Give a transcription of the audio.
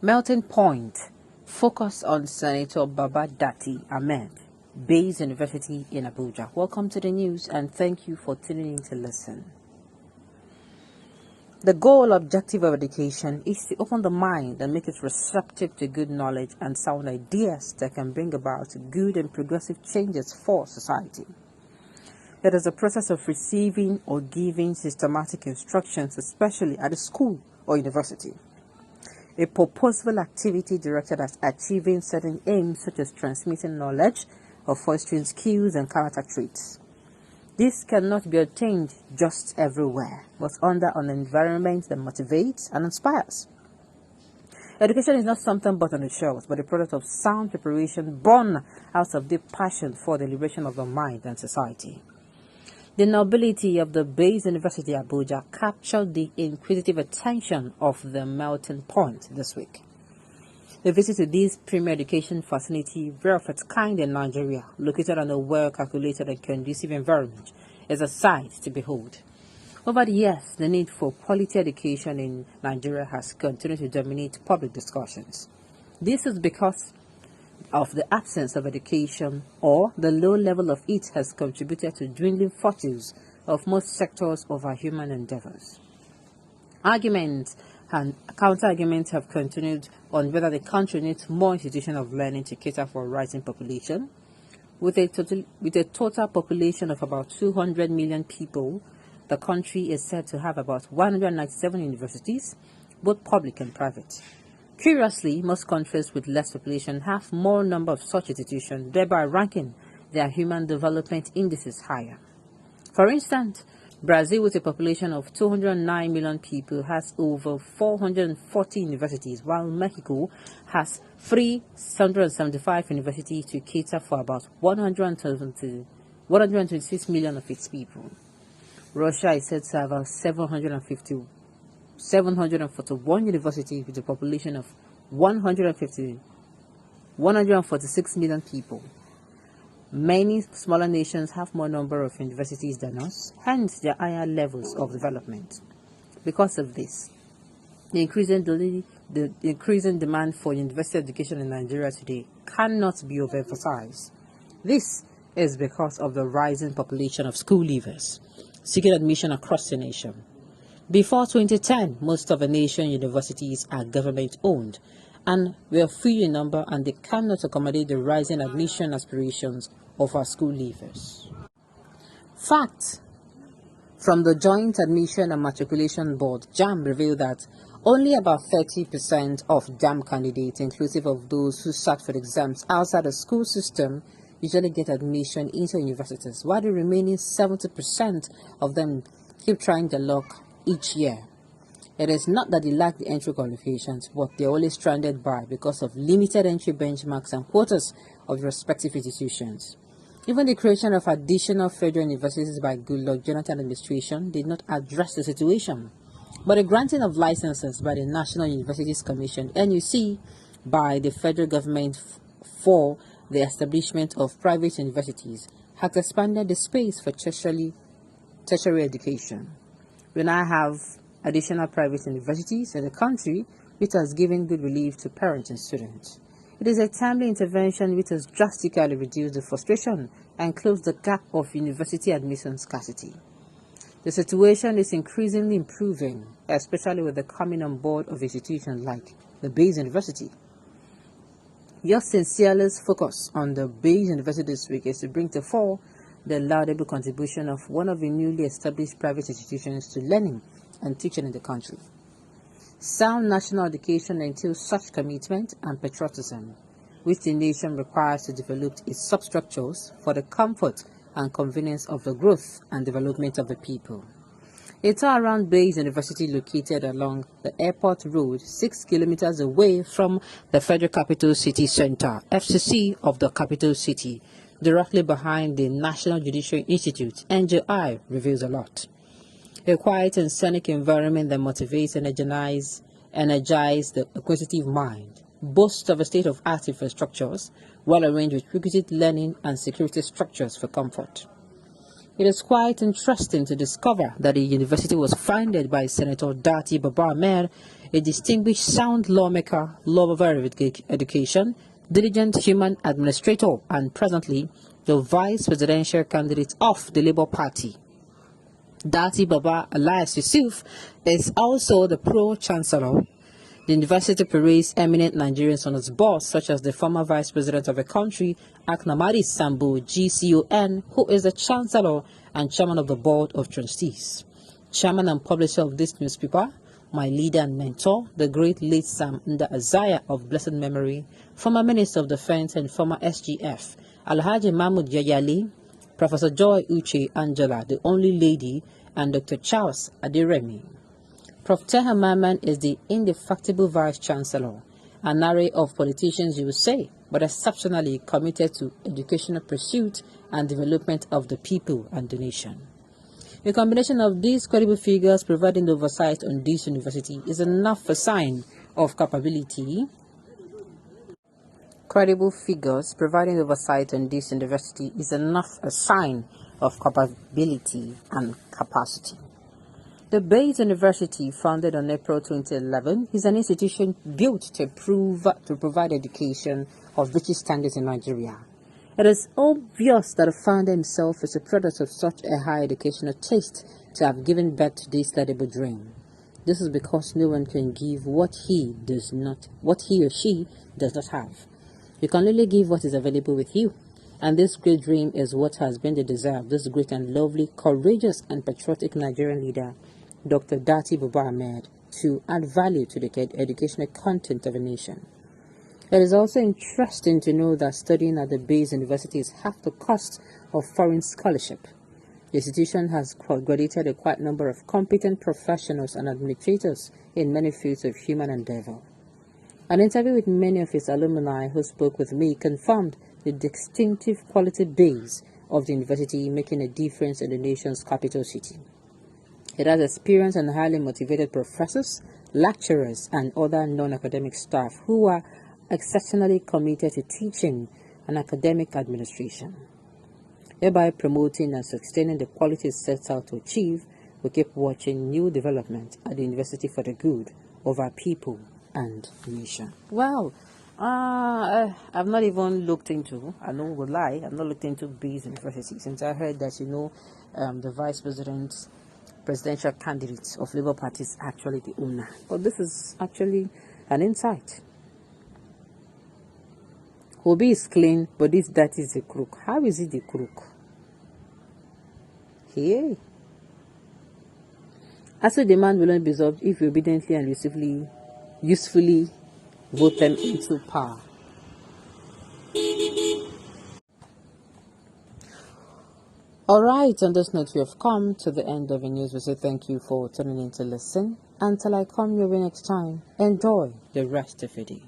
Melting Point. Focus on Senator Baba Dati Ahmed, Obi'S University in Abuja. Welcome to the news and thank you for tuning in to listen. The goal objective of education is to open the mind and make it receptive to good knowledge and sound ideas that can bring about good and progressive changes for society. It is a process of receiving or giving systematic instructions, especially at a school or university. A purposeful activity directed at achieving certain aims such as transmitting knowledge or fostering skills and character traits. This cannot be attained just everywhere, but under an environment that motivates and inspires. Education is not something bought on the shelves, but a product of sound preparation born out of deep passion for the liberation of the mind and society. The nobility of the Obi'S University Abuja captured the inquisitive attention of the Melting Point this week. The visit to this premier education facility, rare of its kind in Nigeria, located on a well-calculated and conducive environment, is a sight to behold. Over the years, the need for quality education in Nigeria has continued to dominate public discussions. This is because of the absence of education, or the low level of it has contributed to dwindling fortunes of most sectors of our human endeavors. Arguments and counter-arguments have continued on whether the country needs more institutions of learning to cater for a rising population. With a total population of about 200 million people, the country is said to have about 197 universities, both public and private. Curiously, most countries with less population have more number of such institutions, thereby ranking their human development indices higher. For instance, Brazil, with a population of 209 million people, has over 440 universities, while Mexico has 375 universities to cater for about 126 million of its people. Russia is said to have 741 universities with a population of 146 million people. Many smaller nations have more number of universities than us, hence their higher levels of development. Because of this, the increasing demand for university education in Nigeria today cannot be overemphasized. This is because of the rising population of school leavers seeking admission across the nation. Before 2010, most of the nation's universities are government-owned and were few in number, and they cannot accommodate the rising admission aspirations of our school leavers. Facts from the Joint Admission and Matriculation Board, JAMB, revealed that only about 30% of JAMB candidates, inclusive of those who sat for exams outside the school system, usually get admission into universities, while the remaining 70% of them keep trying their luck each year. It is not that they lack the entry qualifications, but they are always stranded by because of limited entry benchmarks and quotas of the respective institutions. Even the creation of additional federal universities by Goodluck Jonathan administration did not address the situation. But the granting of licenses by the National Universities Commission (NUC) by the federal government for the establishment of private universities has expanded the space for tertiary education. We now have additional private universities in the country, which has given good relief to parents and students. It is a timely intervention which has drastically reduced the frustration and closed the gap of university admission scarcity. The situation is increasingly improving, especially with the coming on board of institutions like the Obi'S University. Your sincerely focus on the Obi'S University this week is to bring to fore the laudable contribution of one of the newly established private institutions to learning and teaching in the country. Sound national education entails such commitment and patriotism, which the nation requires to develop its substructures for the comfort and convenience of the growth and development of the people. It's around Obi'S University, located along the airport road, 6 kilometers away from the Federal Capital City Center, FCC of the capital city, directly behind the National Judicial Institute, NJI, reveals a lot. A quiet and scenic environment that motivates and energizes the acquisitive mind, boasts of a state-of-art infrastructures, well arranged with requisite learning and security structures for comfort. It is quite interesting to discover that the university was founded by Senator Tinubu'S Ahmed, a distinguished sound lawmaker, lover of education, diligent human administrator, and presently the vice presidential candidate of the Labour Party. Dati Baba Elias Yusuf is also the pro-chancellor. The university parades eminent Nigerians on its board, such as the former vice president of the country, Aknamari Sambo, GCON, who is the chancellor and chairman of the board of trustees. Chairman and publisher of this newspaper, my leader and mentor, the great late Sam Nda Azaya of blessed memory, former minister of defense and former SGF, Alhaji Mahmoud Yayali, Professor Joy Uche Angela, the only lady, and Dr. Charles Adiremi. Prof. Teha Maman is the indefatigable vice-chancellor, an array of politicians you would say, but exceptionally committed to educational pursuit and development of the people and the nation. A combination of these credible figures providing oversight on this university is enough a sign of capability. Credible figures providing oversight on this university is enough a sign of capability and capacity. The Obi'S University, founded on April 2011, is an institution built to provide education of British standards in Nigeria. It is obvious that the founder himself is a product of such a high educational taste to have given birth to this laudable dream. This is because no one can give what he or she does not have. You can only give what is available with you. And this great dream is what has been the desire of this great and lovely, courageous and patriotic Nigerian leader, Dr. Tinubu'S Ahmed, to add value to the educational content of a nation. It is also interesting to know that studying at the Obi'S University is half the cost of foreign scholarship. The institution has graduated a quite number of competent professionals and administrators in many fields of human endeavor. An interview with many of its alumni who spoke with me confirmed the distinctive quality base of the university, making a difference in the nation's capital city. It has experienced and highly motivated professors, lecturers, and other non-academic staff who are exceptionally committed to teaching and academic administration. Thereby promoting and sustaining the qualities set out to achieve, we keep watching new development at the university for the good of our people and nation. Well, I've not even looked into, I know would lie, I've not looked into Obi'S University since I heard that, the vice presidential candidate of Labour Party is actually the owner. But this is actually an insight. Obi is clean, but this dirty is a crook. How is it the crook? Hey. Also, demand will not be solved if you obediently and usefully vote them into power. Alright, on this note, we have come to the end of the news. We say thank you for tuning in to listen. Until I come your way next time, enjoy the rest of the day.